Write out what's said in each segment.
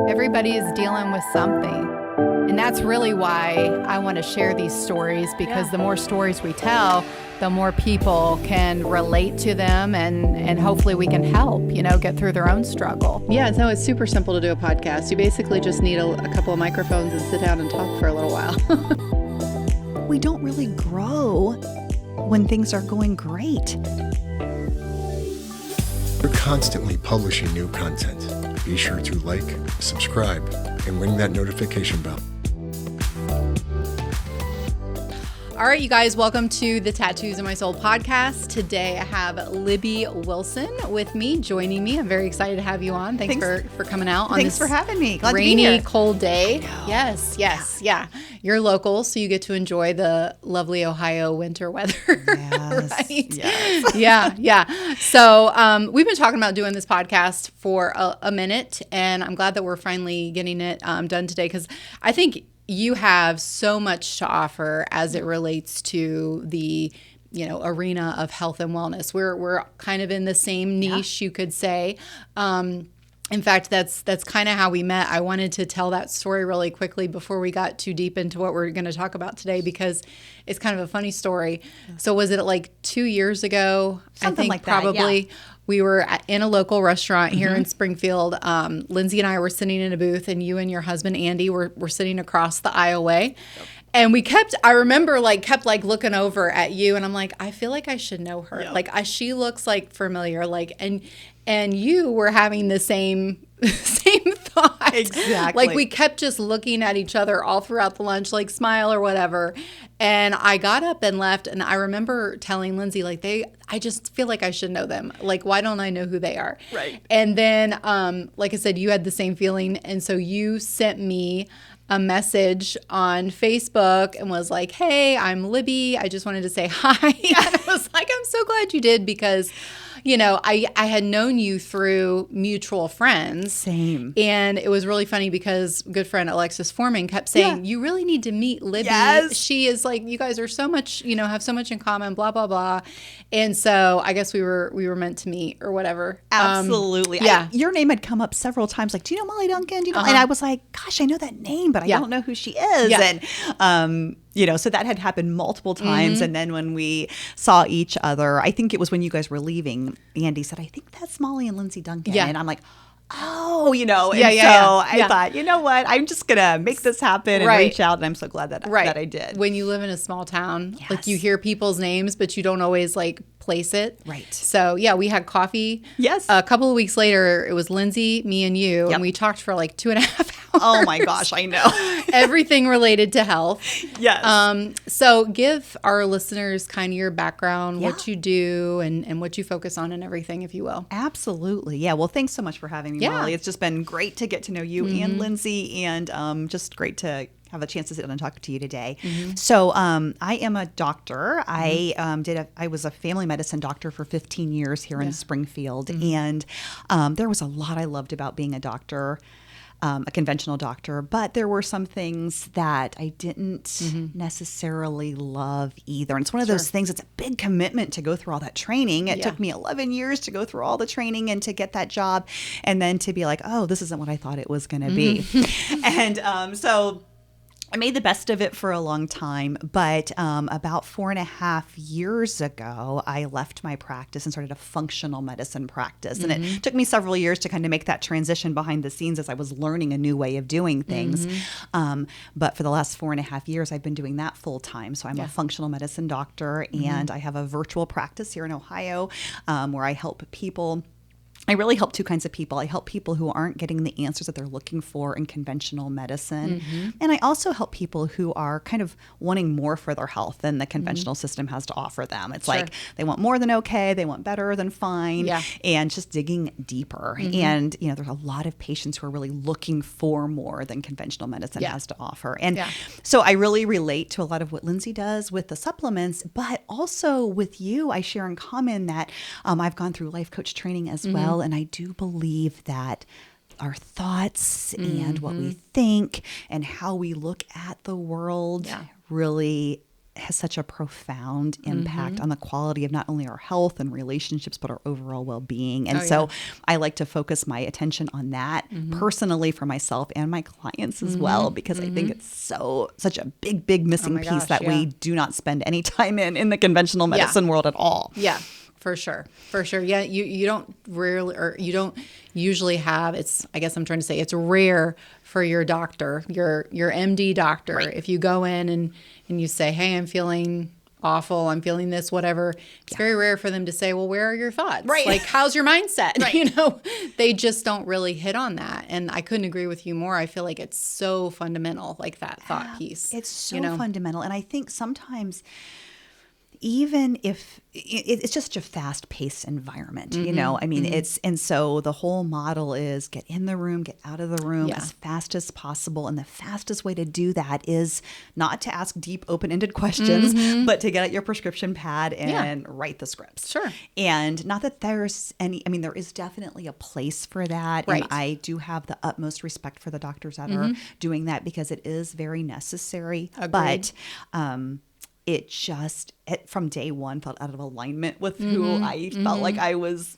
Everybody is dealing with something. And that's really why I want to share these stories, because the more stories we tell, the more people can relate to them, and hopefully we can help, get through their own struggle. Yeah, no, it's super simple to do a podcast. You basically just need a couple of microphones and sit down and talk for a little while. We don't really grow when things are going great. We're constantly publishing new content. Be sure to like, subscribe, and ring that notification bell. All right, you guys, welcome to the Tattoos in My Soul podcast. Today I have Libby Wilson with me, joining me. I'm very excited to have you on. Thanks for coming out on Thanks this for having me. Glad rainy, to be here. cold day. Yes. You're local, so you get to enjoy the lovely Ohio winter weather. Yes. Right? Yes. Yeah. So we've been talking about doing this podcast for a minute, and I'm glad that we're finally getting it done today, because I think you have so much to offer as it relates to the arena of health and wellness. We're kind of in the same niche, you could say. In fact, that's kind of how we met. I wanted to tell that story really quickly before we got too deep into what we're going to talk about today, because it's kind of a funny story. So was it like 2 years ago? Something I think like that, probably. yeah. We were in a local restaurant here in Springfield. Lindsay and I were sitting in a booth, and you and your husband, Andy, were sitting across the aisleway. And we I remember kept looking over at you, and I'm like, I feel like I should know her. Yep. She looks familiar. And you were having the same thought. Exactly. We kept just looking at each other all throughout the lunch, smile or whatever. And I got up and left, and I remember telling Lindsay, I just feel like I should know them. Why don't I know who they are? Right. And then, like I said, you had the same feeling. And so you sent me a message on Facebook and was like, hey, I'm Libby. I just wanted to say hi. And I was like, I'm so glad you did, because I had known you through mutual friends. Same. And it was really funny because good friend Alexis Foreman kept saying, you really need to meet Libby. Yes. She is you guys are so much, have so much in common, blah, blah, blah. And so I guess we were meant to meet or whatever. Absolutely. Your name had come up several times. Do you know Molly Duncan? Do you know? And I was like, gosh, I know that name, but I don't know who she is. Yeah. And, so that had happened multiple times. And then when we saw each other, I think it was when you guys were leaving, Andy said, I think that's Molly and Lindsay Duncan. Yeah. And I'm like, oh, I thought, you know what? I'm just going to make this happen and reach out. And I'm so glad that I did. When you live in a small town, Yes. you hear people's names, but you don't always place it. Right. So we had coffee. Yes. A couple of weeks later, it was Lindsay, me, and you, and we talked for 2.5 hours. Oh my gosh, I know. Everything related to health. Yes. So give our listeners kind of your background, what you do, and what you focus on and everything, if you will. Absolutely. Yeah. Well, thanks so much for having me, Molly. It's just been great to get to know you and Lindsay, and just great to have a chance to sit down and talk to you today. So I am a doctor. I was a family medicine doctor for 15 years here in Springfield. And there was a lot I loved about being a doctor. A conventional doctor, but there were some things that I didn't necessarily love either. And it's one of those things, it's a big commitment to go through all that training. It took me 11 years to go through all the training and to get that job, and then to be like, oh, this isn't what I thought it was going to be. And so I made the best of it for a long time, but about 4.5 years ago, I left my practice and started a functional medicine practice. And it took me several years to kind of make that transition behind the scenes as I was learning a new way of doing things. But for the last 4.5 years, I've been doing that full time. So I'm a functional medicine doctor, and I have a virtual practice here in Ohio where I help people. I really help two kinds of people. I help people who aren't getting the answers that they're looking for in conventional medicine. And I also help people who are kind of wanting more for their health than the conventional system has to offer them. It's they want more than okay, they want better than fine, and just digging deeper. And, there's a lot of patients who are really looking for more than conventional medicine has to offer. And so I really relate to a lot of what Lindsay does with the supplements, but also with you, I share in common that I've gone through life coach training as well. And I do believe that our thoughts and what we think and how we look at the world really has such a profound impact on the quality of not only our health and relationships, but our overall well-being. And so I like to focus my attention on that personally for myself and my clients as well, because I think it's such a big missing piece that we do not spend any time in the conventional medicine world at all. Yeah. For sure. Yeah, you don't usually have, I guess I'm trying to say it's rare for your doctor, your MD doctor, if you go in and you say, hey, I'm feeling awful, I'm feeling this, whatever, it's very rare for them to say, well, where are your thoughts? Right. Like, how's your mindset? Right. They just don't really hit on that. And I couldn't agree with you more. I feel like it's so fundamental, like that thought piece. It's so fundamental. And I think sometimes, even if it's just a fast-paced environment, and so the whole model is get in the room, get out of the room as fast as possible. And the fastest way to do that is not to ask deep, open-ended questions, but to get out your prescription pad and write the scripts. Sure. And not that there's there is definitely a place for that. Right. And I do have the utmost respect for the doctors that are doing that, because it is very necessary. Agreed. But, it just, from day one, felt out of alignment with who I felt like I was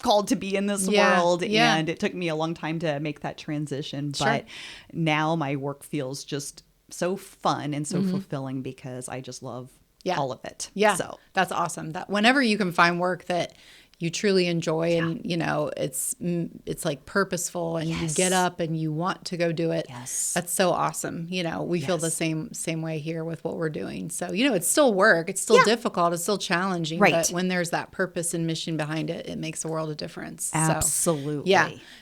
called to be in this world. Yeah. And it took me a long time to make that transition. Sure. But now my work feels just so fun and so fulfilling, because I just love all of it. Yeah. So that's awesome. That whenever you can find work that you truly enjoy and, it's like purposeful and you get up and you want to go do it. Yes. That's so awesome. We feel the same way here with what we're doing. So, it's still work. It's still difficult. It's still challenging. Right. But when there's that purpose and mission behind it, it makes a world of difference. Absolutely.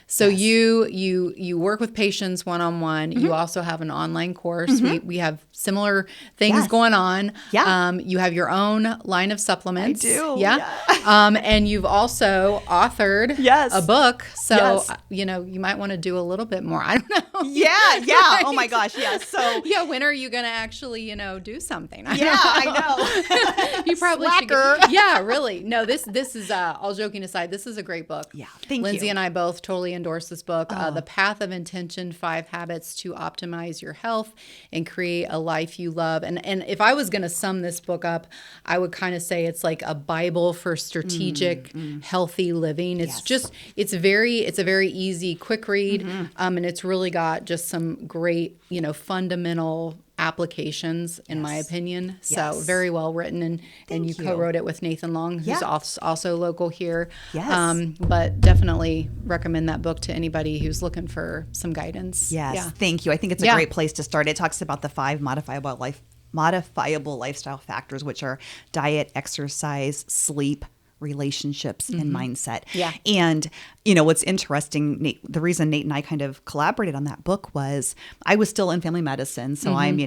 So, So you work with patients one-on-one. You also have an online course. We have similar things going on. Yeah. You have your own line of supplements. I do. Yeah. And you've also authored a book. So, you might want to do a little bit more. I don't know. Yeah. Right? Oh my gosh. Yeah. So when are you going to actually, do something? I know. You probably Slacker. should. Yeah, really. No, this is, all joking aside, this is a great book. Yeah. Thank you. Lindsay and I both totally endorse this book, The Path of Intention, 5 Habits to Optimize Your Health and Create a Life You Love. And if I was going to sum this book up, I would kind of say it's like a Bible for strategic, healthy living. It's it's a very easy, quick read. And it's really got just some great, fundamental applications, in my opinion. So very well written. And you co-wrote it with Nathan Long, who's also local here. Yes. But definitely recommend that book to anybody who's looking for some guidance. Yes. Yeah. Thank you. I think it's a great place to start. It talks about the 5 modifiable lifestyle factors, which are diet, exercise, sleep, relationships, and mindset. Yeah. And, what's interesting, Nate, the reason Nate and I kind of collaborated on that book was I was still in family medicine. So I'm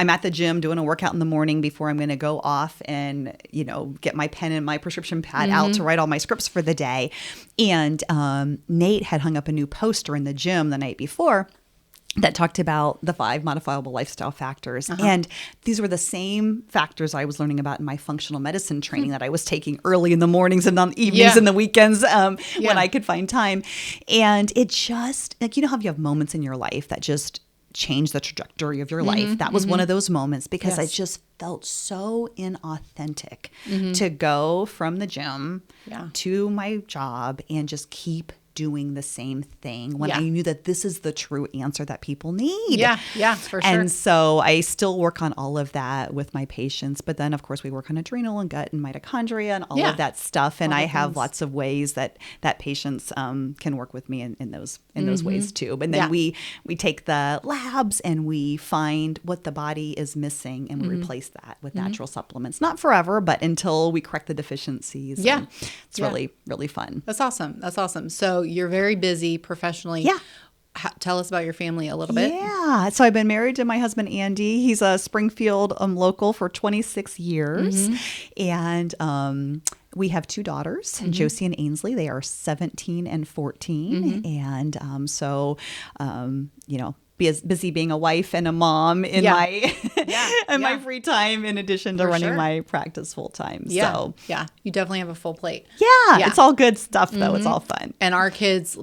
at the gym doing a workout in the morning before I'm going to go off and, get my pen and my prescription pad out to write all my scripts for the day. And Nate had hung up a new poster in the gym the night before that talked about the 5 modifiable lifestyle factors. And these were the same factors I was learning about in my functional medicine training that I was taking early in the mornings and on the evenings and the weekends when I could find time. And it just, like, how you have moments in your life that just change the trajectory of your life. That was one of those moments, because I just felt so inauthentic to go from the gym to my job and just keep doing the same thing when I knew that this is the true answer that people need. Yeah, for sure. And so I still work on all of that with my patients. But then, of course, we work on adrenal and gut and mitochondria and all of that stuff. And I have lots of ways that patients can work with me in those ways too. But then we take the labs and we find what the body is missing and we replace that with natural supplements. Not forever, but until we correct the deficiencies. Yeah. It's really, really fun. That's awesome. So you're very busy professionally. Yeah. Tell us about your family a little bit. Yeah. So I've been married to my husband, Andy. He's a Springfield local for 26 years. And we have 2 daughters, Josie and Ainsley. They are 17 and 14. And busy being a wife and a mom in my my free time, in addition to running my practice full time. Yeah. So you definitely have a full plate. Yeah. It's all good stuff though. It's all fun. And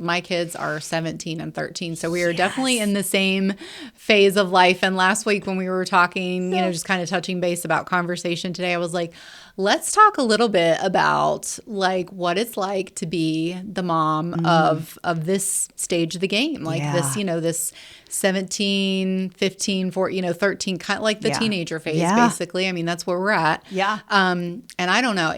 my kids are 17 and 13. So we are definitely in the same phase of life. And last week when we were talking, just kind of touching base about conversation today, I was like, let's talk a little bit about like what it's like to be the mom of this stage of the game. Like this, this 17, 15, 14, 13, kind of like the teenager phase, basically. I mean, that's where we're at. Yeah. And I don't know.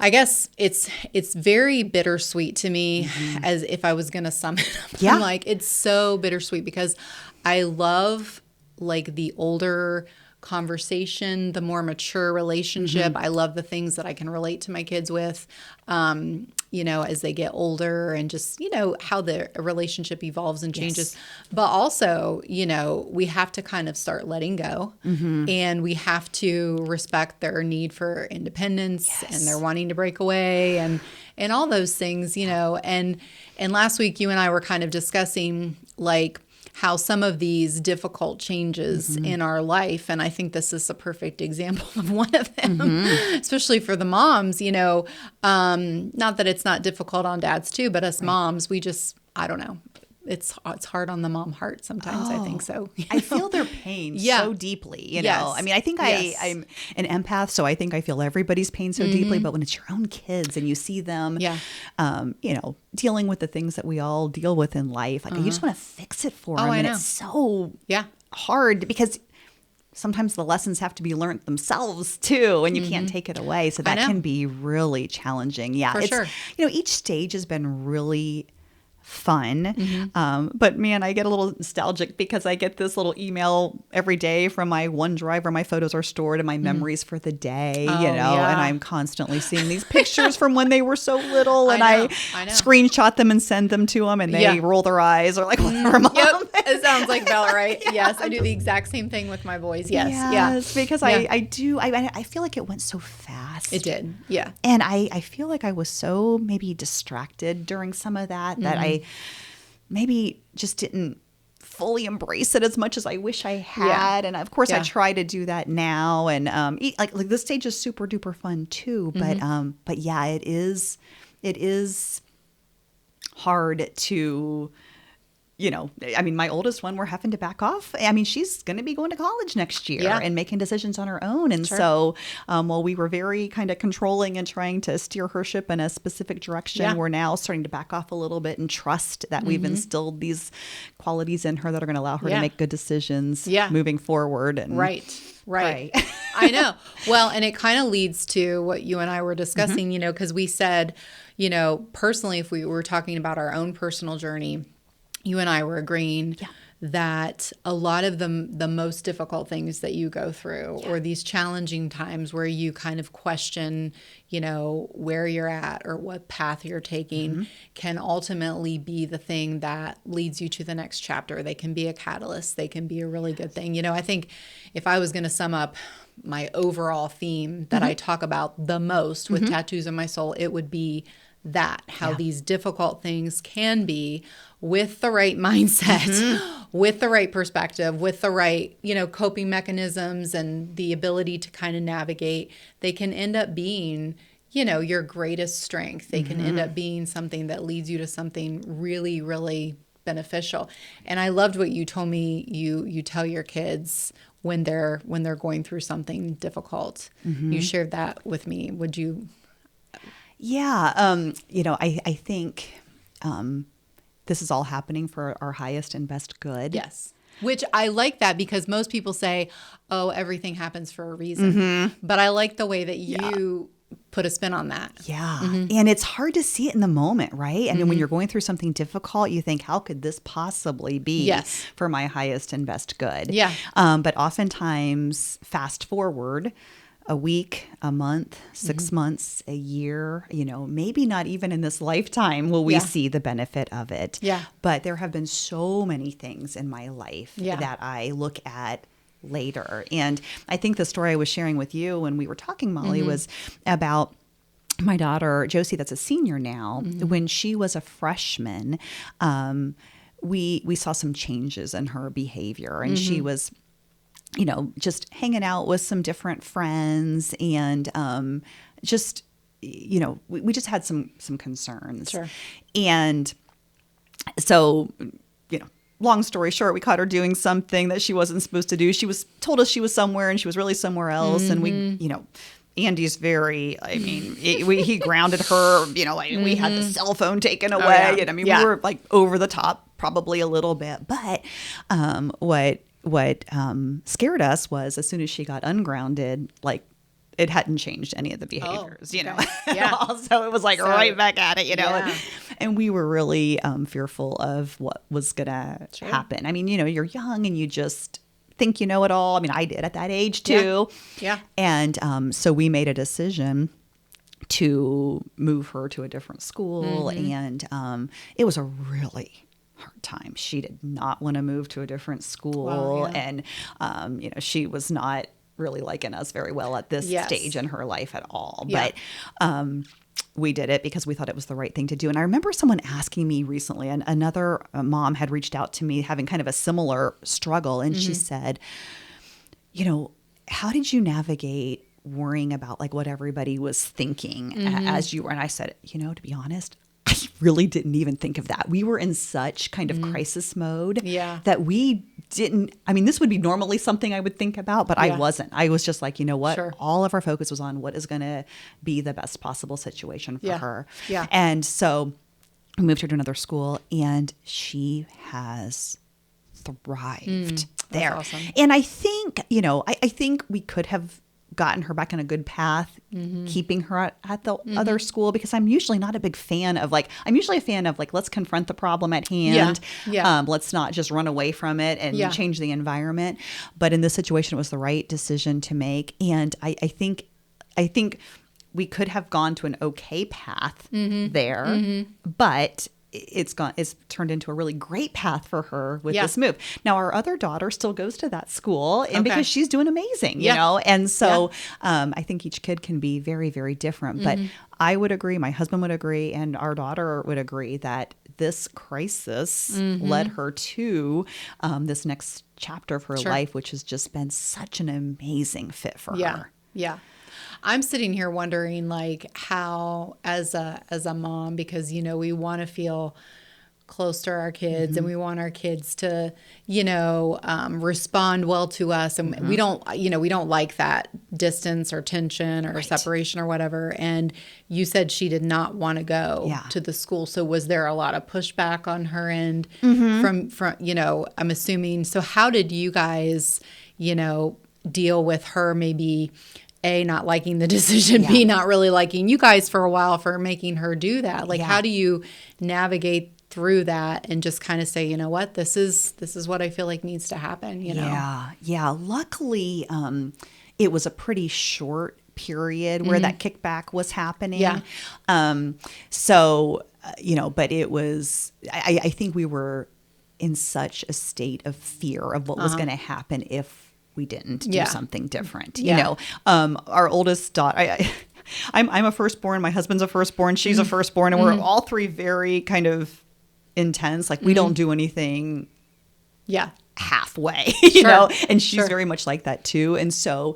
I guess it's very bittersweet to me, as if I was going to sum it up. Yeah. I'm like, it's so bittersweet because I love like the older conversation, the more mature relationship. I love the things that I can relate to my kids with, as they get older, and just, how the relationship evolves and changes. But also, we have to kind of start letting go, and we have to respect their need for independence and their wanting to break away and all those things, and last week you and I were kind of discussing like how some of these difficult changes in our life, and I think this is a perfect example of one of them, especially for the moms, not that it's not difficult on dads too, but us moms, we just, I don't know. It's hard on the mom heart sometimes, I think so. I feel their pain so deeply, you know. I mean, I think I'm an empath, so I think I feel everybody's pain so deeply. But when it's your own kids and you see them, dealing with the things that we all deal with in life, like you just want to fix it for them. And it's so hard because sometimes the lessons have to be learned themselves too, and you can't take it away. So that can be really challenging. Yeah, for sure. Each stage has been really fun. But man, I get a little nostalgic because I get this little email every day from my OneDrive where my photos are stored and my memories for the day, and I'm constantly seeing these pictures from when they were so little, and I screenshot them and send them to them, and they roll their eyes or like, whatever, Mom. Yep, it sounds like about right. Yes, I do the exact same thing with my boys. Yes, because I feel like it went so fast. It did, yeah. And I feel like I was so maybe distracted during some of that I maybe just didn't fully embrace it as much as I wish I had. And of course I try to do that now. And like this stage is super duper fun too. But yeah, it is hard to, I mean, my oldest one, we're having to back off. I mean, she's going to be going to college next year and making decisions on her own. And so while we were very kind of controlling and trying to steer her ship in a specific direction, we're now starting to back off a little bit and trust that we've instilled these qualities in her that are going to allow her to make good decisions moving forward. And Right. I know. Well, and it kind of leads to what you and I were discussing, because we said, personally, if we were talking about our own personal journey, you and I were agreeing that a lot of the most difficult things that you go through, or these challenging times where you kind of question, where you're at or what path you're taking, can ultimately be the thing that leads you to the next chapter. They can be a catalyst. They can be a really good thing. I think if I was going to sum up my overall theme that I talk about the most with Tattoos in My Soul, it would be that, how these difficult things can be, with the right mindset, with the right perspective, with the right, coping mechanisms and the ability to kind of navigate, they can end up being, your greatest strength. They can end up being something that leads you to something really, really beneficial. And I loved what you told me you tell your kids when they're going through something difficult. You shared that with me. Would you? Yeah. I think this is all happening for our highest and best good. Yes. Which I like that, because most people say, oh, everything happens for a reason. But I like the way that you put a spin on that. Yeah. And it's hard to see it in the moment, right? I mean, when you're going through something difficult, you think, how could this possibly be for my highest and best good? Yeah. But oftentimes, fast forward a week, a month, 6 months, a year, maybe not even in this lifetime will we see the benefit of it. Yeah. But there have been so many things in my life that I look at later. And I think the story I was sharing with you when we were talking, Molly, was about my daughter, Josie, that's a senior now. When she was a freshman, we saw some changes in her behavior, and she was, just hanging out with some different friends, and just, we just had some concerns. Sure. And so, long story short, we caught her doing something that she wasn't supposed to do. She told us she was somewhere, and she was really somewhere else. And we, Andy's very, he grounded her, we had the cell phone taken away. And we were like over the top, probably a little bit. But what scared us was as soon as she got ungrounded, like, it hadn't changed any of the behaviors, Yeah. So it was like right back at it, and we were really fearful of what was going to happen. I mean, you're young and you just think you know it all. I mean, I did at that age too. Yeah. And so we made a decision to move her to a different school, and it was a really hard time. She did not want to move to a different school. Wow, yeah. And she was not really liking us very well at this stage in her life at all. Yeah. But we did it because we thought it was the right thing to do. And I remember someone asking me recently, and another mom had reached out to me having kind of a similar struggle. And she said, how did you navigate worrying about like what everybody was thinking as you were? And I said, to be honest, I really didn't even think of that. We were in such kind of crisis mode that we didn't, this would be normally something I would think about, but I wasn't. I was just like, you know what? Sure. All of our focus was on what is going to be the best possible situation for her. Yeah. And so we moved her to another school, and she has thrived there. That's awesome. And I think, I think we could have gotten her back on a good path, keeping her at the other school, because I'm usually not a big fan of I'm usually a fan of let's confront the problem at hand. Yeah. Let's not just run away from it and change the environment. But in this situation, it was the right decision to make. And I think we could have gone to an okay path there, but it's turned into a really great path for her with this move. Now, our other daughter still goes to that school, and because she's doing amazing, you know? And so I think each kid can be very, very different. But I would agree, my husband would agree, and our daughter would agree that this crisis led her to this next chapter of her life, which has just been such an amazing fit for her. Yeah. I'm sitting here wondering how as a mom, because we want to feel close to our kids and we want our kids to respond well to us, and we don't like that distance or tension or separation or whatever. And you said she did not want to go to the school, so was there a lot of pushback on her end from I'm assuming? So how did you guys deal with her maybe A, not liking the decision, B, not really liking you guys for a while for making her do that? How do you navigate through that and just kind of say, you know what, this is what I feel like needs to happen, Yeah. Luckily, it was a pretty short period where that kickback was happening. Yeah. But it was, I think we were in such a state of fear of what was going to happen if we didn't do something different. Our oldest daughter, I'm a firstborn, my husband's a firstborn, she's a firstborn, and we're all three very kind of intense. We don't do anything halfway, you know, and she's very much like that too. And so,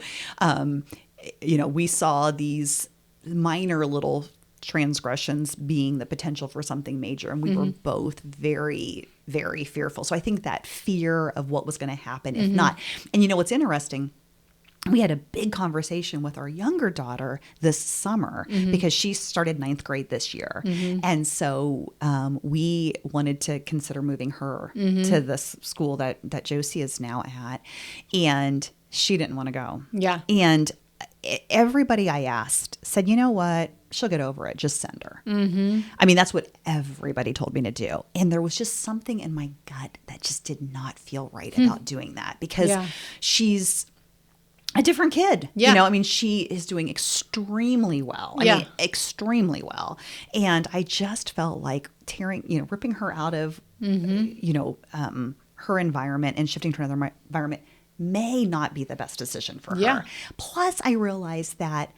we saw these minor little transgressions being the potential for something major, and we were both very, very fearful. So I think that fear of what was going to happen if not. And what's interesting, we had a big conversation with our younger daughter this summer because she started 9th grade this year. And so we wanted to consider moving her to this school that Josie is now at, and she didn't want to go. Yeah. And everybody I asked said, you know what? She'll get over it. Just send her. That's what everybody told me to do. And there was just something in my gut that just did not feel right about doing that, because she's a different kid. Yeah. She is doing extremely well. Extremely well. And I just felt like ripping her out of, her environment and shifting to another environment may not be the best decision for her. Plus, I realized that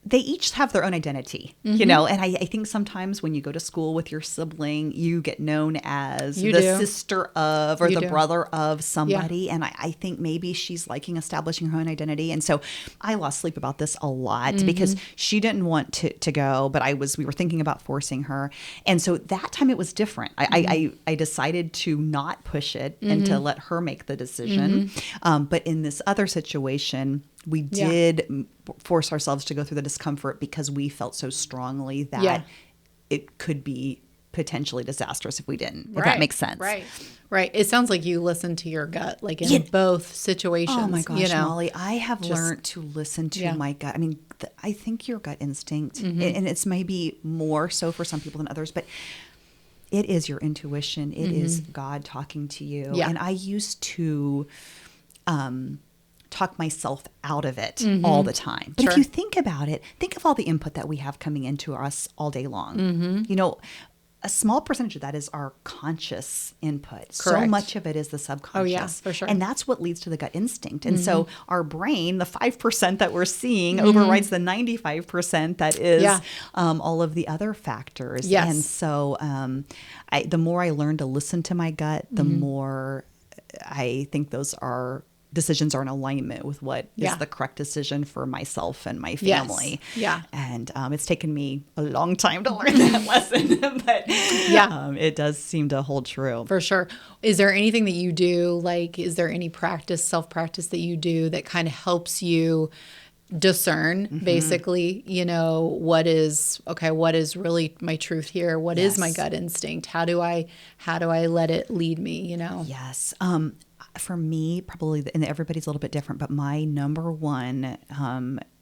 they each have their own identity, you know, and I think sometimes when you go to school with your sibling, you get known as sister of or the brother of somebody. Yeah. And I think maybe she's liking establishing her own identity. And so I lost sleep about this a lot because she didn't want to go, but we were thinking about forcing her. And so that time it was different. I decided to not push it and to let her make the decision. But in this other situation, we did force ourselves to go through the discomfort because we felt so strongly that it could be potentially disastrous if we didn't, if that makes sense. Right. It sounds like you listened to your gut, like in both situations. Oh my gosh, Molly, I have learned to listen to my gut. I mean, I think your gut instinct, and it's maybe more so for some people than others, but it is your intuition. It is God talking to you. Yeah. And I used to talk myself out of it all the time. But if you think about it, think of all the input that we have coming into us all day long. You know, a small percentage of that is our conscious input. Correct. So much of it is the subconscious. Oh, yeah, for sure. And that's what leads to the gut instinct. And so our brain, the 5% that we're seeing, overrides the 95% that is all of the other factors. Yes. And so the more I learn to listen to my gut, the more I think decisions are in alignment with what is the correct decision for myself and my family. Yes. Yeah. And it's taken me a long time to learn that lesson, but it does seem to hold true. For sure. Is there anything that you do, like, is there any self-practice that you do that kind of helps you discern basically, you know, what is really my truth here? What is my gut instinct? How do I let it lead me, you know? Yes. For me, probably, and everybody's a little bit different, but my number one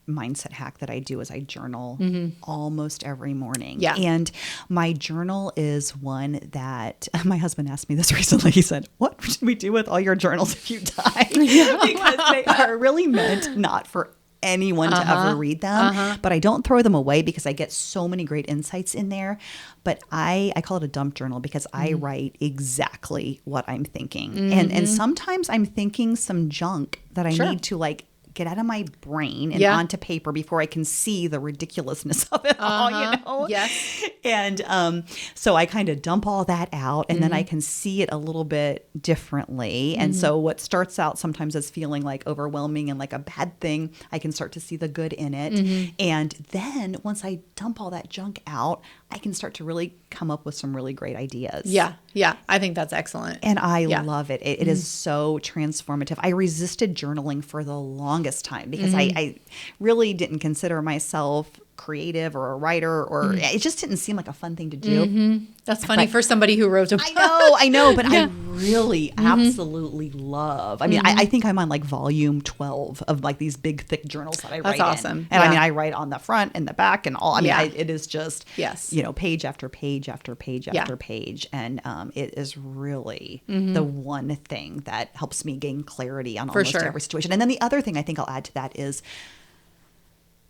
mindset hack that I do is I journal almost every morning. Yeah. And my journal is one that my husband asked me this recently. He said, "What should we do with all your journals if you die?" Because they are really meant not for anyone to ever read them, but I don't throw them away because I get so many great insights in there. But I call it a dump journal because I write exactly what I'm thinking. And sometimes I'm thinking some junk that I need to like get out of my brain and onto paper before I can see the ridiculousness of it all, you know? Yes. And so I kind of dump all that out and then I can see it a little bit differently. And so what starts out sometimes as feeling like overwhelming and like a bad thing, I can start to see the good in it. And then once I dump all that junk out, I can start to really come up with some really great ideas. Yeah. Yeah. I think that's excellent. And I love it. It is so transformative. I resisted journaling for the longest time because I really didn't consider myself creative or a writer, or it just didn't seem like a fun thing to do. That's funny for somebody who wrote a book. I know, but I really absolutely love. I mean, I think I'm on like volume 12 of like these big thick journals that I write. That's awesome. In. And I mean, I write on the front and the back and all. I mean, it is just you know, page after page after page after page, and it is really the one thing that helps me gain clarity on almost every situation. And then the other thing I think I'll add to that is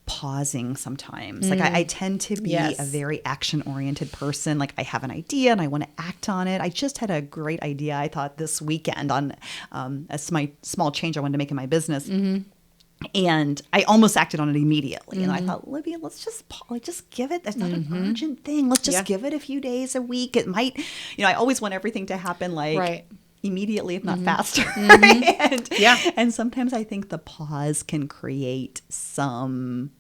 pausing sometimes. Like I tend to be a very action-oriented person. Like I have an idea and I want to act on it. I just had a great idea, I thought, this weekend on a small change I wanted to make in my business. And I almost acted on it immediately. And I thought, Libby, let's just give it. It's not an urgent thing. Let's just give it a few days, a week. It might, you know, I always want everything to happen like immediately, if not faster. And sometimes I think the pause can create some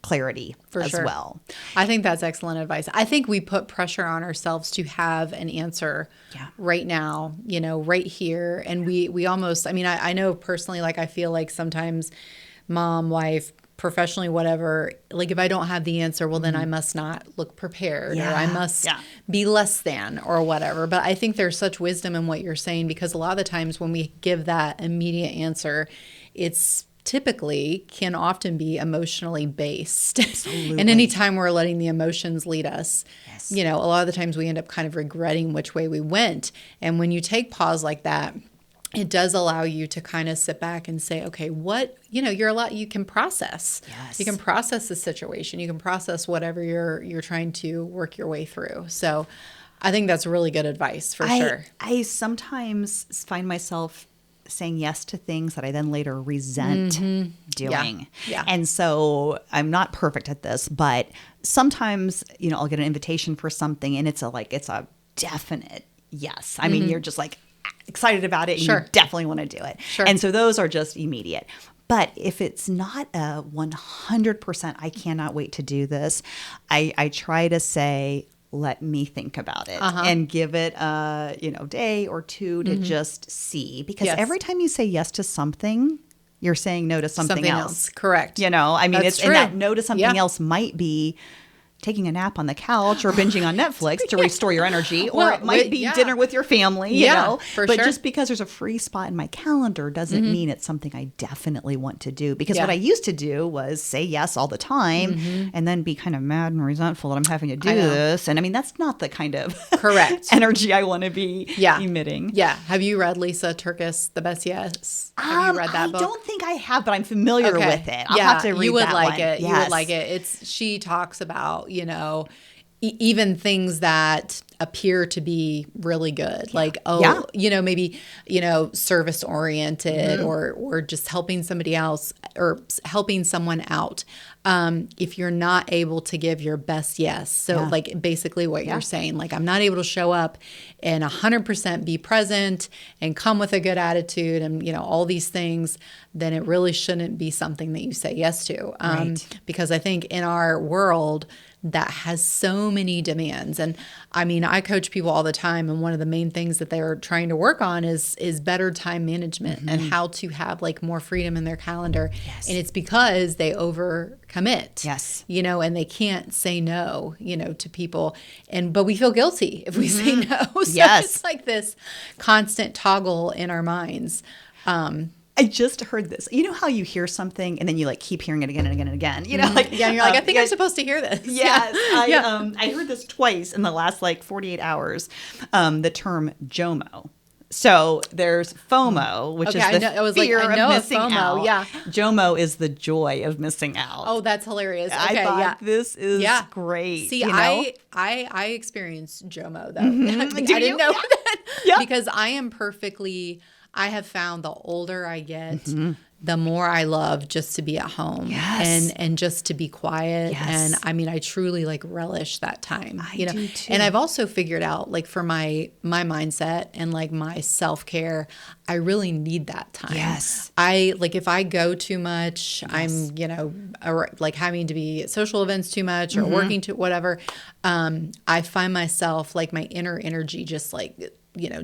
clarity as well. I think that's excellent advice. I think we put pressure on ourselves to have an answer right now, you know, right here. And we almost, I mean, I know personally, like I feel like sometimes mom, wife, professionally, whatever, like if I don't have the answer, well, then I must not look prepared or I must be less than or whatever. But I think there's such wisdom in what you're saying, because a lot of the times when we give that immediate answer, it's typically can often be emotionally based. Absolutely. And anytime we're letting the emotions lead us, you know, a lot of the times we end up kind of regretting which way we went. And when you take pause like that, it does allow you to kind of sit back and say, okay, what, you know, you can process. Yes. You can process the situation. You can process whatever you're trying to work your way through. So I think that's really good advice for sure. I sometimes find myself saying yes to things that I then later resent doing. Yeah. And so I'm not perfect at this, but sometimes, I'll get an invitation for something and it's a definite yes. I mean, you're just like excited about it and you definitely want to do it. Sure. And so those are just immediate. But if it's not a 100%, I cannot wait to do this, I try to say, let me think about it and give it a day or two to just see. Because every time you say yes to something, you're saying no to something else. Correct. I mean, That's and that no to something else might be taking a nap on the couch or binging on Netflix to restore your energy, or it might be dinner with your family, you know. But just because there's a free spot in my calendar doesn't mean it's something I definitely want to do. Because what I used to do was say yes all the time and then be kind of mad and resentful that I'm having to do this. And I mean, that's not the kind of energy I want to be emitting. Yeah. Have you read Lisa Turkis, The Best Yes? Have you read that book? I don't think I have, but I'm familiar with it. I'll have to read that one. You would like it. You would like it. She talks about, even things that appear to be really good, like, maybe, service oriented or just helping somebody else or helping someone out. If you're not able to give your best yes. So like basically what you're saying, like I'm not able to show up and 100% be present and come with a good attitude and, all these things, then it really shouldn't be something that you say yes to. Because I think in our world that has so many demands. And I mean, I coach people all the time. And one of the main things that they're trying to work on is better time management and how to have like more freedom in their calendar. Yes. And it's because they overcommit. Yes. And they can't say no, to people. But we feel guilty if we say no. So it's like this constant toggle in our minds. I just heard this. You know how you hear something and then you like keep hearing it again and again and again? You're like, I think I'm supposed to hear this. Yes. I heard this twice in the last 48 hours, the term JOMO. So there's FOMO, which is the fear of missing out. Yeah. JOMO is the joy of missing out. Oh, that's hilarious. Okay, I thought this is great. See, I experienced JOMO though. I didn't know that because I have found the older I get, the more I love just to be at home and just to be quiet. Yes. And I mean, I truly relish that time. I do too. And I've also figured out for my mindset and my self-care, I really need that time. Yes. If I go too much, I'm, having to be at social events too much or working too, whatever. I find myself my inner energy just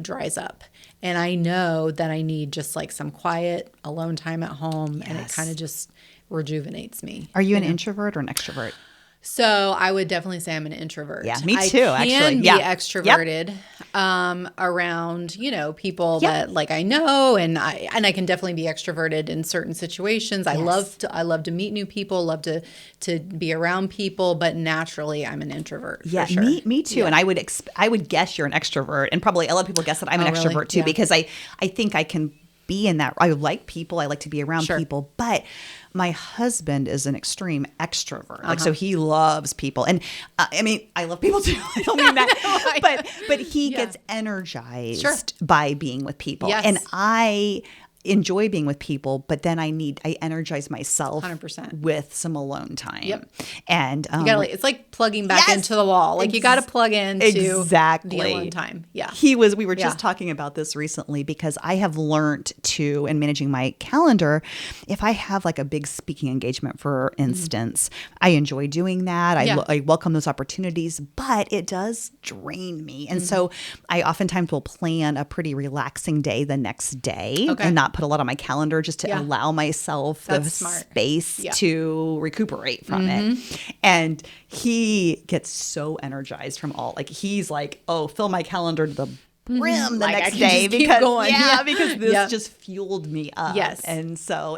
dries up. And I know that I need just some quiet alone time at home and it kind of just rejuvenates me. Are you an introvert or an extrovert? So I would definitely say I'm an introvert. Yeah, me too, actually. I can be extroverted around, people that I know, and I can definitely be extroverted in certain situations. I love to meet new people, love to be around people, but naturally I'm an introvert. Yeah, for sure. me too. Yeah. And I would guess you're an extrovert, and probably a lot of people guess that I'm an extrovert too, because I think I can be in that. I like people. I like to be around people, but my husband is an extreme extrovert. So he loves people. And I mean, I love people too. I don't mean that. But he gets energized by being with people. Yes. And I enjoy being with people, but then I energize myself 100% with some alone time. Yep. And you gotta, it's like plugging back into the wall. You got to plug into the alone time. Yeah. We were just talking about this recently because I have learned to, in managing my calendar, if I have a big speaking engagement, for instance, I enjoy doing that. I welcome those opportunities, but it does drain me. And so I oftentimes will plan a pretty relaxing day the next day and not put a lot on my calendar just to allow myself the space to recuperate from it. And he gets so energized from he's like, oh, fill my calendar to the brim the next day because this just fueled me up. Yes. And so,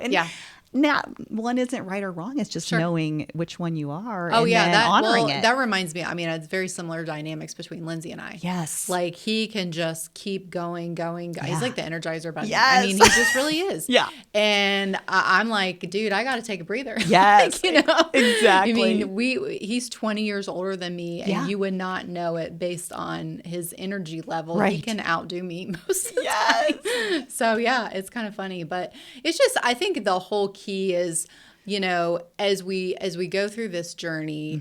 one isn't right or wrong. It's just knowing which one you are. Oh, and yeah. then honoring it. That reminds me. I mean, it's very similar dynamics between Lindsay and I. Yes. Like he can just keep going. Yeah. He's like the Energizer Bunny. Yes. I mean, he just really is. Yeah. And I'm like, dude, I got to take a breather. Yes. Like, exactly. I mean, he's 20 years older than me, and you would not know it based on his energy level. Right. He can outdo me most of the time. So yeah, it's kind of funny, but it's just, I think the whole key is, as we go through this journey,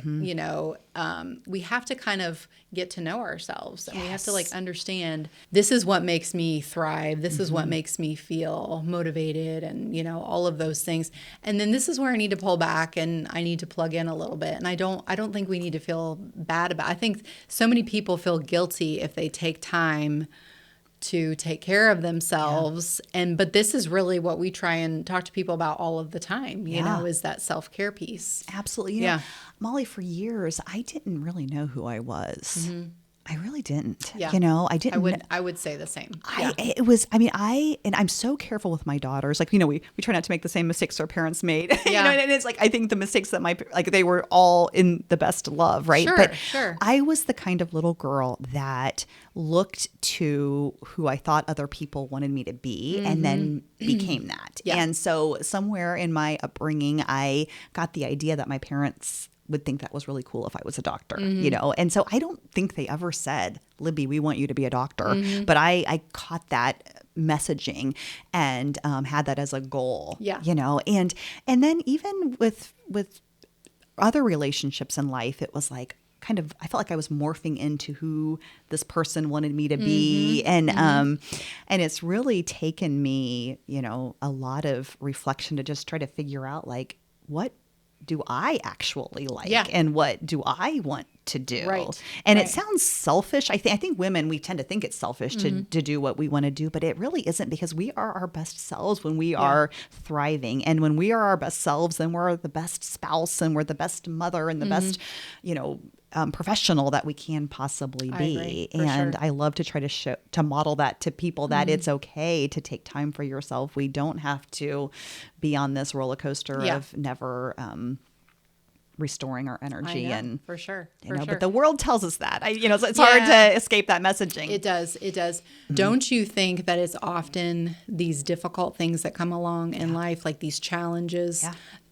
we have to kind of get to know ourselves, and we have to understand this is what makes me thrive. This is what makes me feel motivated, and all of those things. And then this is where I need to pull back, and I need to plug in a little bit. And I don't think we need to feel bad about it. I think so many people feel guilty if they take time to take care of themselves. But this is really what we try and talk to people about all of the time, is that self-care piece. Absolutely. Molly, for years, I didn't really know who I was. Mm-hmm. I really didn't. Yeah. I didn't. I would say the same. I'm so careful with my daughters. Like, we try not to make the same mistakes our parents made. Yeah. And it's like, I think the mistakes that they were all in the best love, right? Sure. I was the kind of little girl that looked to who I thought other people wanted me to be and then became that. Yeah. And so somewhere in my upbringing, I got the idea that my parents would think that was really cool if I was a doctor, And so I don't think they ever said, Libby, we want you to be a doctor. But I caught that messaging and had that as a goal, And then even with other relationships in life, it was like, I felt like I was morphing into who this person wanted me to be. And it's really taken me, a lot of reflection to just try to figure out, like, what do I actually like and what do I want to do? Right. And it sounds selfish. I think women, we tend to think it's selfish to do what we want to do, but it really isn't, because we are our best selves when we are thriving. And when we are our best selves, then we're the best spouse and we're the best mother and the best, professional that we can possibly be. And I love to try to model that to people, that it's okay to take time for yourself. We don't have to be on this roller coaster of never restoring our energy. And for sure. But the world tells us that. It's hard to escape that messaging. It does. Don't you think that it's often these difficult things that come along in life, like these challenges,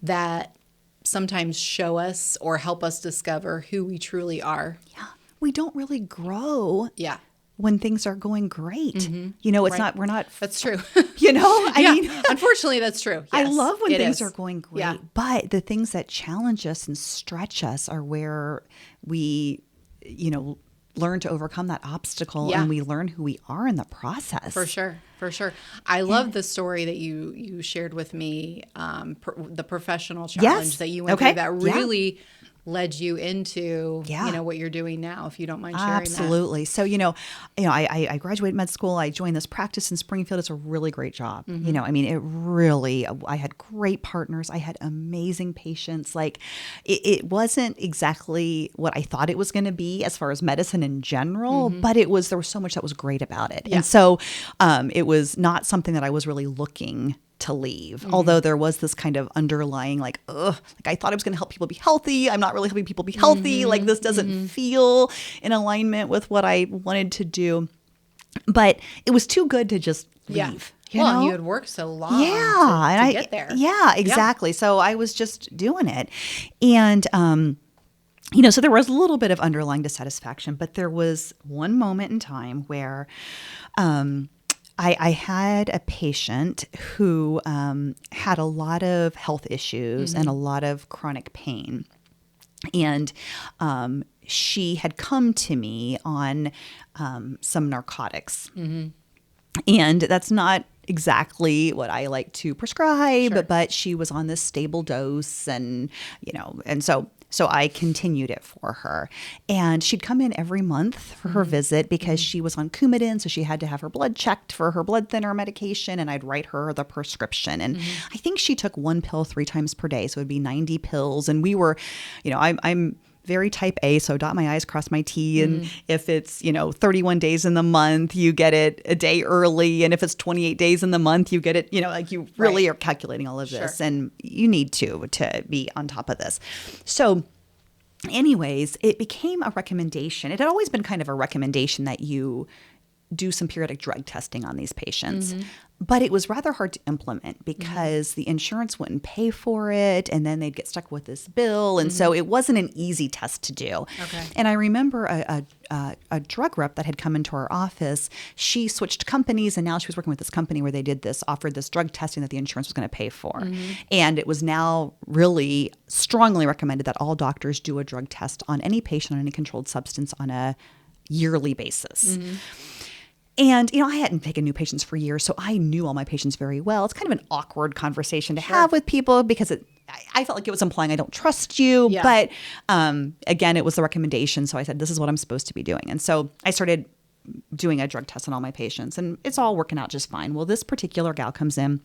that sometimes show us or help us discover who we truly are? Yeah. We don't really grow. Yeah. When things are going great, it's we're not. That's true. I mean, unfortunately, that's true. Yes, I love when things are going great, yeah. But the things that challenge us and stretch us are where we, learn to overcome that obstacle, and we learn who we are in the process. For sure. I love the story that you shared with me, the professional challenge that you went through that really led you into what you're doing now, if you don't mind sharing Absolutely. that. So, I graduated med school. I joined this practice in Springfield. It's a really great job. I had great partners. I had amazing patients. Like it wasn't exactly what I thought it was going to be as far as medicine in general, but there was so much that was great about it. Yeah. And so it was not something that I was really looking to leave. Although there was this kind of underlying I thought I was going to help people be healthy. I'm not really helping people be healthy. Like this doesn't feel in alignment with what I wanted to do. But it was too good to just leave. And you had worked so long to get there. Yeah, exactly. So I was just doing it. And so there was a little bit of underlying dissatisfaction, but there was one moment in time where I had a patient who had a lot of health issues and a lot of chronic pain. And she had come to me on some narcotics. And that's not exactly what I like to prescribe, but she was on this stable dose and so I continued it for her. And she'd come in every month for her visit because she was on Coumadin, so she had to have her blood checked for her blood thinner medication, and I'd write her the prescription. And I think she took one pill 3 times per day, so it would be 90 pills. And we were, I'm very type A, so dot my I's, cross my T. And if it's, 31 days in the month, you get it a day early. And if it's 28 days in the month, you get it, like you really are calculating all of this. And you need to be on top of this. So anyways, it became a recommendation. It had always been kind of a recommendation that you do some periodic drug testing on these patients. But it was rather hard to implement because the insurance wouldn't pay for it, and then they'd get stuck with this bill. And so it wasn't an easy test to do. Okay. And I remember a drug rep that had come into our office. She switched companies, and now she was working with this company where they offered this drug testing that the insurance was going to pay for. And it was now really strongly recommended that all doctors do a drug test on any patient on any controlled substance on a yearly basis. And, I hadn't taken new patients for years, so I knew all my patients very well. It's kind of an awkward conversation to have with people because I felt like it was implying I don't trust you. Yeah. But again, it was a recommendation. So I said, this is what I'm supposed to be doing. And so I started doing a drug test on all my patients, and it's all working out just fine. Well, this particular gal comes in,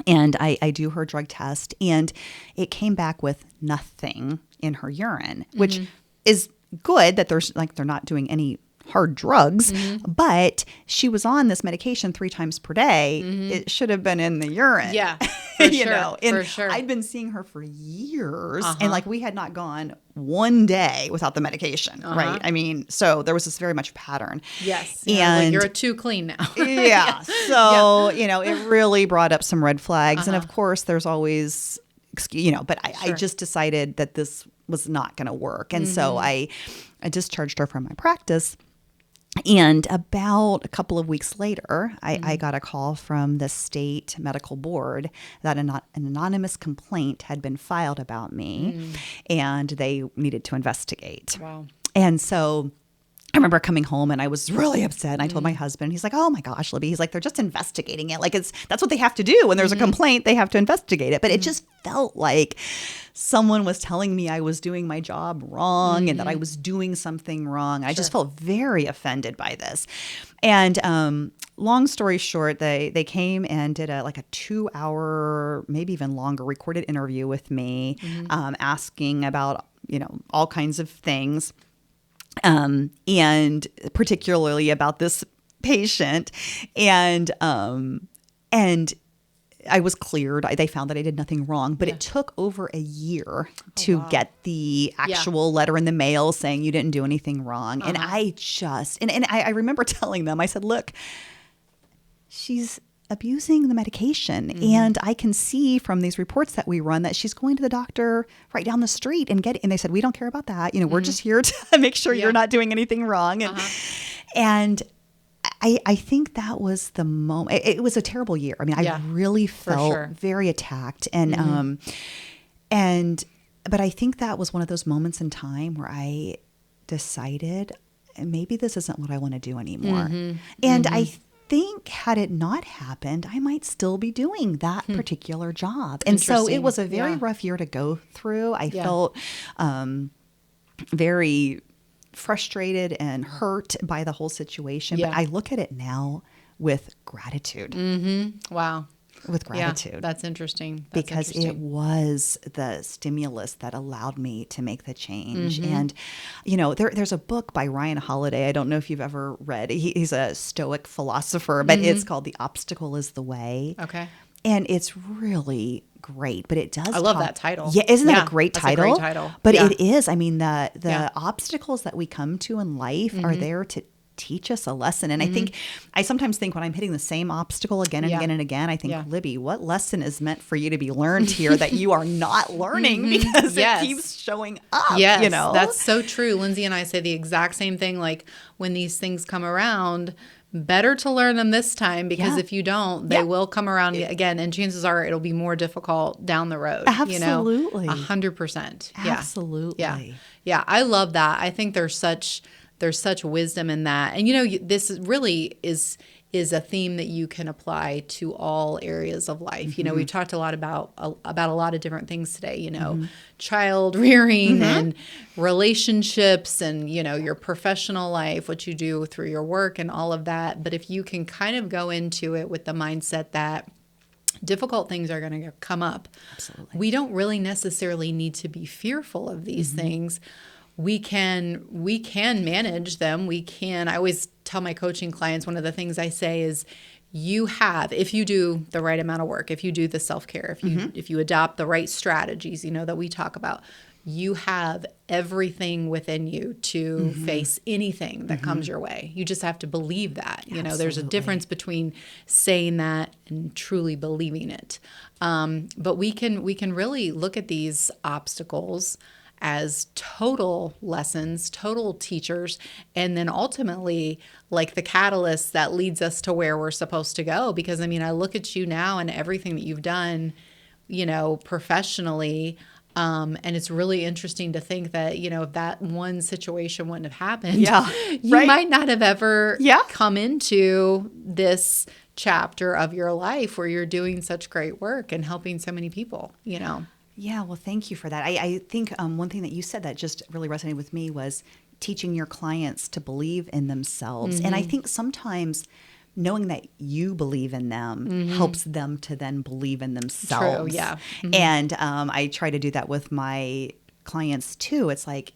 and I do her drug test, and it came back with nothing in her urine, which is good that they're not doing any hard drugs, but she was on this medication 3 times per day. It should have been in the urine. Yeah, for sure. I'd been seeing her for years, and we had not gone one day without the medication, right? I mean, so there was this very much pattern. Yes, and you're too clean now. Yeah, so it really brought up some red flags, and of course, there's always, but I just decided that this was not going to work, and so I discharged her from my practice. And about a couple of weeks later, I got a call from the state medical board that an anonymous complaint had been filed about me, and they needed to investigate. Wow. And so I remember coming home and I was really upset. And I told my husband, he's like, oh my gosh, Libby. He's like, they're just investigating it. Like that's what they have to do. When there's a complaint, they have to investigate it. But it just felt like someone was telling me I was doing my job wrong and that I was doing something wrong. I just felt very offended by this. And long story short, they came and did a 2-hour, maybe even longer recorded interview with me, asking about, all kinds of things. And particularly about this patient, and I was cleared. They found that I did nothing wrong, but it took over a year to get the actual letter in the mail saying you didn't do anything wrong. And I I remember telling them, I said, look, she's abusing the medication. And I can see from these reports that we run that she's going to the doctor right down the street and and they said, we don't care about that. We're just here to make sure you're not doing anything wrong. And I think that was the moment. It was a terrible year. I mean, I really felt very attacked. And, but I think that was one of those moments in time where I decided maybe this isn't what I want to do anymore. And I think had it not happened, I might still be doing that particular job. And so it was a very rough year to go through. I felt very frustrated and hurt by the whole situation. But I look at it now with gratitude. Wow. With gratitude. Yeah, that's interesting. Because it was the stimulus that allowed me to make the change. And, there's a book by Ryan Holiday. I don't know if you've ever read. He's a Stoic philosopher, but it's called The Obstacle is the Way. Okay. And it's really great, but it does. I love that title. Yeah, isn't that a great title? That's a great title. But it is. I mean, the obstacles that we come to in life are there to teach us a lesson. And I sometimes think when I'm hitting the same obstacle again and again and again, I think, Libby, what lesson is meant for you to be learned here that you are not learning because it keeps showing up? Yes, that's so true. Lindsay and I say the exact same thing. Like when these things come around, better to learn them this time because if you don't, they will come around again. And chances are it'll be more difficult down the road. Absolutely. 100%. Absolutely. Yeah. I love that. I think there's such wisdom in that. And, this really is a theme that you can apply to all areas of life. We've talked a lot about a lot of different things today, child rearing and relationships and, your professional life, what you do through your work and all of that. But if you can kind of go into it with the mindset that difficult things are going to come up, we don't really necessarily need to be fearful of these things. we can manage them. I always tell my coaching clients, one of the things I say is, if you do the right amount of work, if you do the self-care, if you adopt the right strategies, that we talk about, you have everything within you to face anything that comes your way. You just have to believe that. There's a difference between saying that and truly believing it. But we can really look at these obstacles as total lessons, total teachers, and then ultimately like the catalyst that leads us to where we're supposed to go. Because I look at you now and everything that you've done, professionally, and it's really interesting to think that, if that one situation wouldn't have happened, you might not have ever come into this chapter of your life where you're doing such great work and helping so many people, Yeah, well, thank you for that. I think one thing that you said that just really resonated with me was teaching your clients to believe in themselves. And I think sometimes knowing that you believe in them helps them to then believe in themselves. True, yeah. And I try to do that with my clients too. It's like,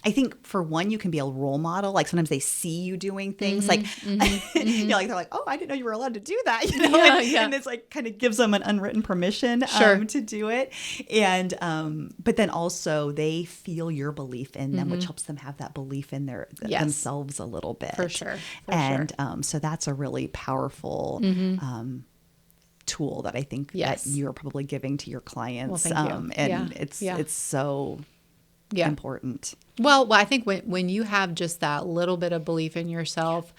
I think for one, you can be a role model. Like sometimes they see you doing things like, like they're like, oh, I didn't know you were allowed to do that. And it's like kind of gives them an unwritten permission to do it. And, but then also they feel your belief in them, which helps them have that belief in themselves a little bit. For sure. So that's a really powerful, tool that I think that you're probably giving to your clients. Well, thank you. And it's so important. Well, I think when you have just that little bit of belief in yourself,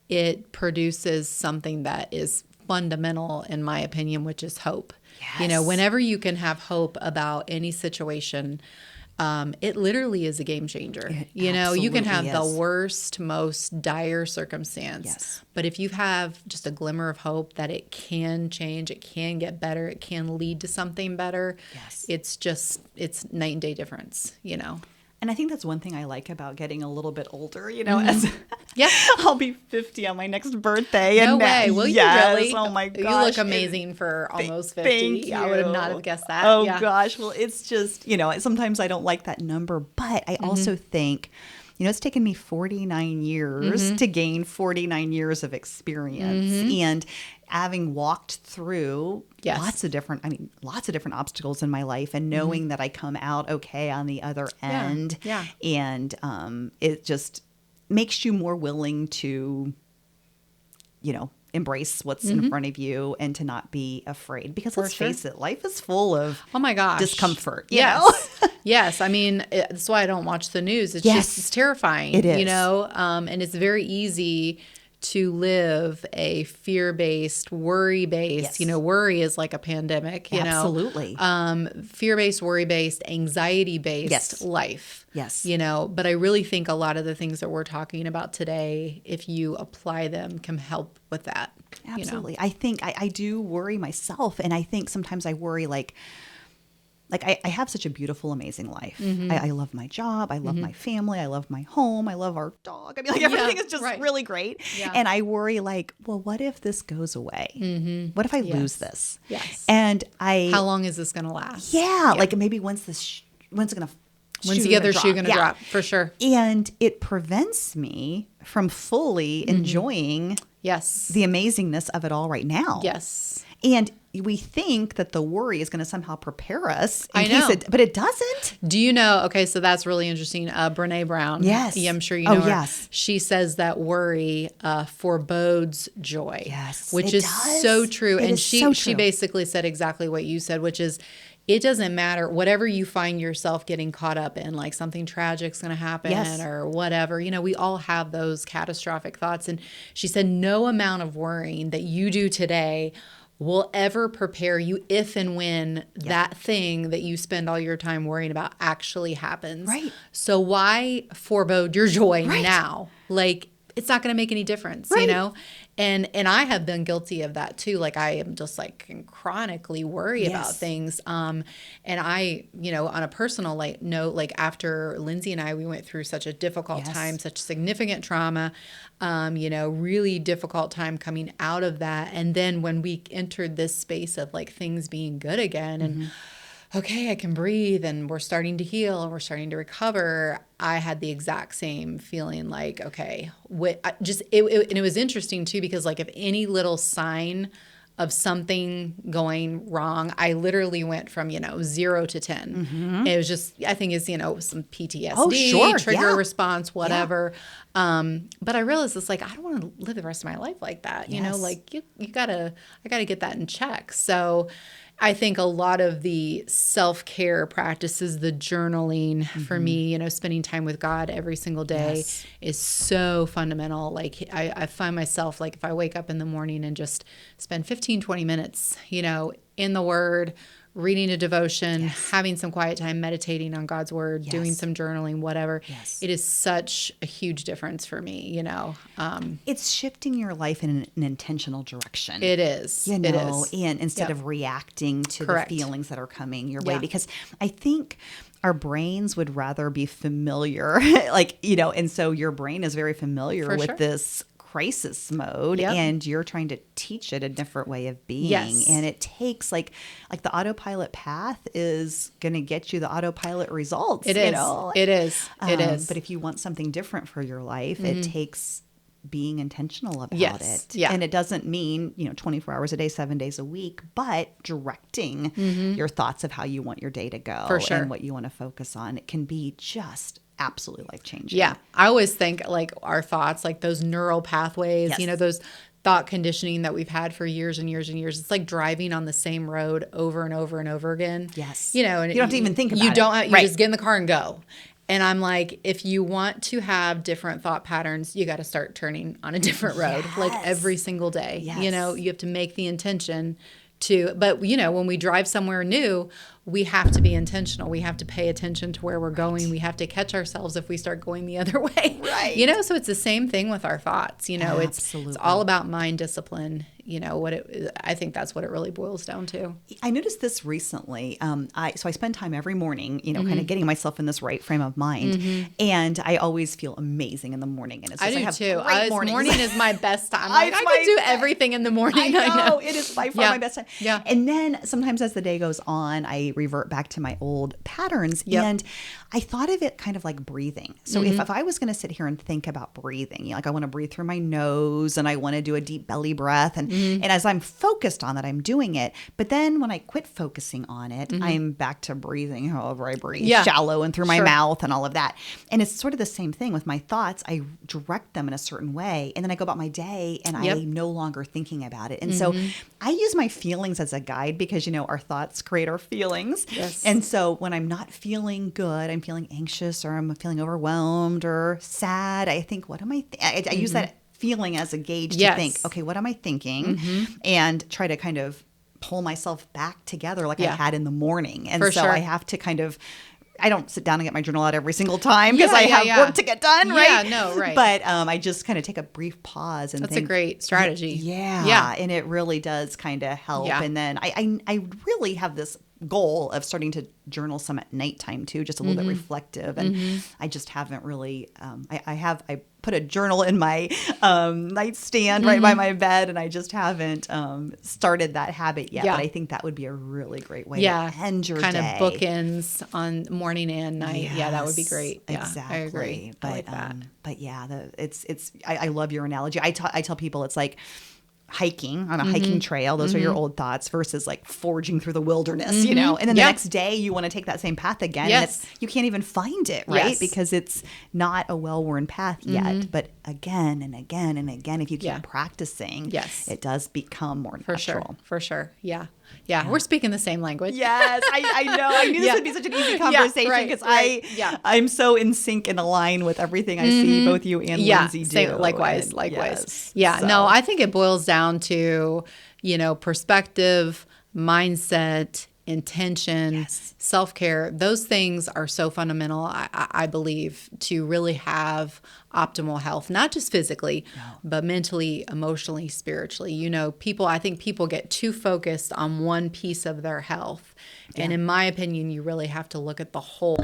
it produces something that is fundamental, in my opinion, which is hope. Yes. Whenever you can have hope about any situation, it literally is a game changer. You can have the worst, most dire circumstance, but if you have just a glimmer of hope that it can change, it can get better, it can lead to something better, it's night and day difference, And I think that's one thing I like about getting a little bit older, as I'll be 50 on my next birthday. No way. Will you really? Oh my gosh. You look amazing for almost 50. Thank you. I would have not have guessed that. Oh gosh. Well, it's just, sometimes I don't like that number, but I also think, it's taken me 49 years to gain 49 years of experience. And having walked through lots of different obstacles in my life and knowing that I come out okay on the other end. And it just makes you more willing to, embrace what's in front of you and to not be afraid. Because let's face it, life is full of discomfort. Yes. That's why I don't watch the news. It's just, it's terrifying. It is. And it's very easy to live a fear-based, worry-based, worry is like a pandemic, Absolutely. Fear-based, worry-based, anxiety-based life. Yes. But I really think a lot of the things that we're talking about today, if you apply them, can help with that. Absolutely. I think I do worry myself. And I think sometimes I worry like I have such a beautiful, amazing life. I love my job. I love my family. I love my home. I love our dog. Everything is just really great. Yeah. And I worry well, what if this goes away? What if I lose this? Yes. And how long is this going to last? Yeah. Like maybe when's the other shoe going to drop? For sure. And it prevents me from fully enjoying the amazingness of it all right now. Yes. And we think that the worry is going to somehow prepare us but it doesn't. Do you know? Okay, so that's really interesting. Brene Brown. Yes. I'm sure you know her. Yes. She says that worry forebodes joy. Yes. Which is so true. And she basically said exactly what you said, which is it doesn't matter whatever you find yourself getting caught up in, like something tragic's going to happen or whatever. We all have those catastrophic thoughts. And she said no amount of worrying that you do today will ever prepare you if and when that thing that you spend all your time worrying about actually happens. Right. So why forebode your joy now? Like, it's not going to make any difference, And I have been guilty of that too. Like I am just like chronically worry about things. And I, on a personal note, like after Lindsay and I, we went through such a difficult time, such significant trauma, really difficult time coming out of that. And then when we entered this space of like things being good again and okay, I can breathe and we're starting to heal and we're starting to recover, I had the exact same feeling like, okay, and it was interesting too, because like if any little sign of something going wrong, I literally went from, 0 to 10. Mm-hmm. It was just, I think it's, some PTSD, trigger response, whatever. But I realized it's like, I don't want to live the rest of my life like that. Like I gotta get that in check. So I think a lot of the self-care practices, the journaling for me, spending time with God every single day is so fundamental. Like I find myself, like if I wake up in the morning and just spend 15, 20 minutes, in the Word, reading a devotion, having some quiet time, meditating on God's Word, doing some journaling, whatever. It is such a huge difference for me, It's shifting your life in an intentional direction. It is. It is. And instead of reacting to the feelings that are coming your way. Yeah. Because I think our brains would rather be familiar, and so your brain is very familiar with this crisis mode, and you're trying to teach it a different way of being. And it takes like the autopilot path is going to get you the autopilot results. It is. It is. But if you want something different for your life, it takes being intentional about it. Yeah. And it doesn't mean, 24 hours a day, 7 days a week, but directing your thoughts of how you want your day to go and what you want to focus on. It can be just absolutely life-changing. Yeah. I always think like our thoughts, like those neural pathways, those thought conditioning that we've had for years and years and years. It's like driving on the same road over and over and over again. Yes. And you don't have to even think about it. You just get in the car and go. And I'm like, if you want to have different thought patterns, you got to start turning on a different road, like every single day. Yes. You have to make the intention but when we drive somewhere new, we have to be intentional. We have to pay attention to where we're going. We have to catch ourselves if we start going the other way. Right. So it's the same thing with our thoughts. It's all about mind discipline. I think that's what it really boils down to. I noticed this recently. I spend time every morning, kind of getting myself in this right frame of mind, and I always feel amazing in the morning. And it's just, I do have too. Great mornings. Morning is my best time. I could do everything in the morning. I know. It is by far my best time. Yeah. And then sometimes as the day goes on, I revert back to my old patterns. And I thought of it kind of like breathing. So if I was going to sit here and think about breathing, like I want to breathe through my nose and I want to do a deep belly breath. And as I'm focused on that, I'm doing it. But then when I quit focusing on it, I'm back to breathing however I breathe, shallow and through my mouth and all of that. And it's sort of the same thing with my thoughts. I direct them in a certain way. And then I go about my day and I'm no longer thinking about it. And so I use my feelings as a guide because, our thoughts create our feelings. Yes. And so when I'm not feeling good, I'm feeling anxious or I'm feeling overwhelmed or sad, I think, what am I I use that feeling as a gauge to think, okay, what am I thinking? And try to kind of pull myself back together like I had in the morning. And I have to kind of, I don't sit down and get my journal out every single time because I have work to get done, right? Yeah, no, right. But I just kind of take a brief pause and That's think. a great strategy. Yeah. And it really does kind of help. Yeah. And then I really have this goal of starting to journal some at nighttime too, just a little bit reflective. And I just haven't really, I put a journal in my nightstand right by my bed, and I just haven't started that habit yet. But I think that would be a really great way to end your kind day. Of bookends on morning and night. Yes, that would be great. Yeah, exactly. I agree. But, I like that. But yeah, I love your analogy. I tell people it's like hiking on a hiking trail. Those are your old thoughts versus like forging through the wilderness, and then the next day you want to take that same path again. Yes. And you can't even find it, right? Yes. Because it's not a well-worn path yet. But again and again and again, if you keep practicing, it does become more natural. For sure. Yeah. We're speaking the same language. Yes, I know. I knew this would be such an easy conversation because I'm so in sync and aligned with everything I see both you and Lindsay do. Likewise. Yes, No, I think it boils down to, perspective, mindset, intention, self-care. Those things are so fundamental, I believe, to really have optimal health, not just physically, but mentally, emotionally, spiritually. I think people get too focused on one piece of their health. And in my opinion, you really have to look at the whole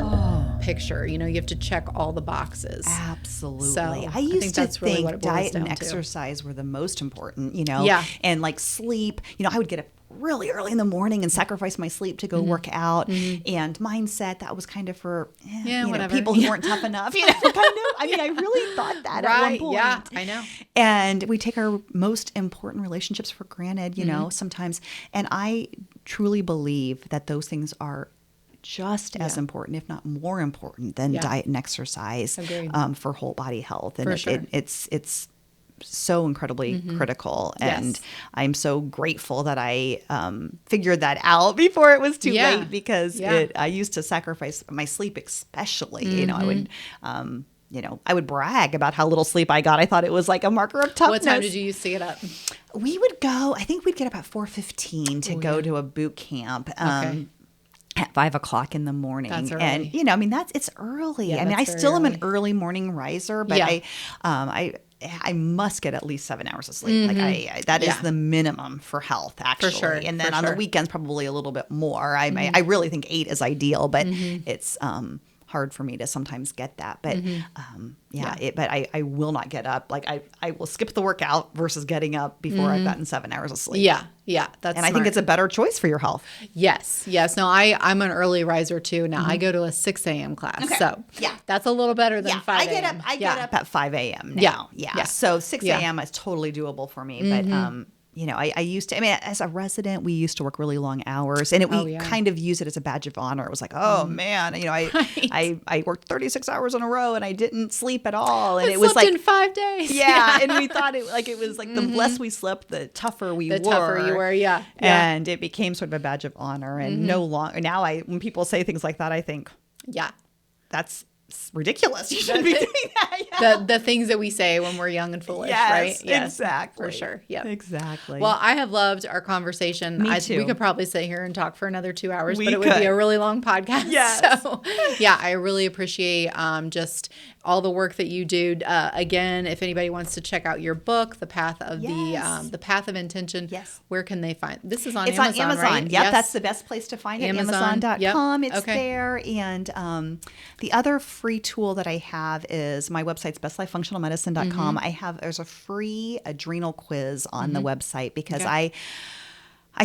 picture. You have to check all the boxes. Absolutely. So I used to really think what it boils diet and down to. exercise were the most important, Yeah. and like sleep. I would get up really early in the morning and sacrifice my sleep to go work out. And mindset, that was kind of for whatever. people who weren't tough enough. Kind of. I mean, I really thought that at one point. Yeah, I know. And we take our most important relationships for granted, sometimes. And I truly believe that those things are just as important, if not more important, than diet and exercise for whole body health. And For sure. it's so incredibly critical. And I'm so grateful that I figured that out before it was too late, because I used to sacrifice my sleep, especially. I would I would brag about how little sleep I got. I thought it was like a marker of toughness. What time did you used to get up? We would go, I think we'd get up at 4:15 to go to a boot camp. At 5 o'clock in the morning. That's early. And, it's early. Yeah, I mean, I that's still very am an early. early morning riser, but I must get at least 7 hours of sleep. Like that is the minimum for health, actually. sure, And then for on sure. the weekends, probably a little bit more. I really think 8 is ideal, but it's hard for me to sometimes get that. But but I will not get up. Like I will skip the workout versus getting up before I've gotten 7 hours of sleep. Yeah, that's And I think it's a better choice for your health. Yes. No, I'm an early riser too. Now I go to a 6 a.m. class, so that's a little better than 5 I a.m. get up at 5 a.m. now. Yeah. So 6 a.m. is totally doable for me. But I used to. I mean, as a resident, we used to work really long hours, and we kind of use it as a badge of honor. It was like, oh man, I worked 36 hours in a row, and I didn't sleep at all, and it was like in 5 days. Yeah, and we thought it was like the less we slept, the tougher we were. The tougher you were, yeah. And it became sort of a badge of honor, and no longer now. When people say things like that, I think, that's ridiculous. You shouldn't be doing that. Yeah. The things that we say when we're young and foolish, right? Yes, exactly. For sure. Yeah. Exactly. Well, I have loved our conversation. Me too. We could probably sit here and talk for another 2 hours, We but it would be could. a really long podcast. Yes. So, I really appreciate just all the work that you do. Again, if anybody wants to check out your book, The Path of the Path of Intention, where can they find? This is on it's Amazon, on Amazon. right? Yep, Yes. that's the best place to find it. Amazon. Amazon.com. Yep. It's there. And the other free tool that I have is my website's bestlifefunctionalmedicine.com. There's a free adrenal quiz on the website because I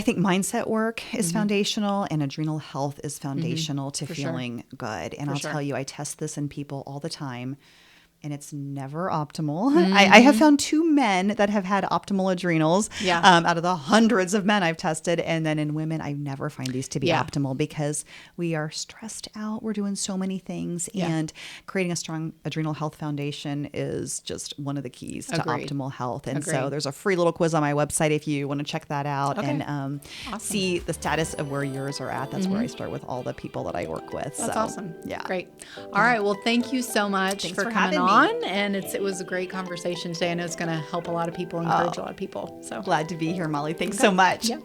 think mindset work is foundational and adrenal health is foundational to feeling good. And I'll tell you, I test this in people all the time. And it's never optimal. I have found 2 men that have had optimal adrenals out of the hundreds of men I've tested. And then in women, I never find these to be optimal because we are stressed out. We're doing so many things. And creating a strong adrenal health foundation is just one of the keys to optimal health. And so there's a free little quiz on my website if you want to check that out and see the status of where yours are at. That's where I start with all the people that I work with. That's awesome. Yeah. Great. All right. Well, thank you so much Thanks for for coming having on. me. And it was a great conversation today. I know it's going to help a lot of people, encourage a lot of people. So Glad to be here, Molly. Thanks so much. Yeah.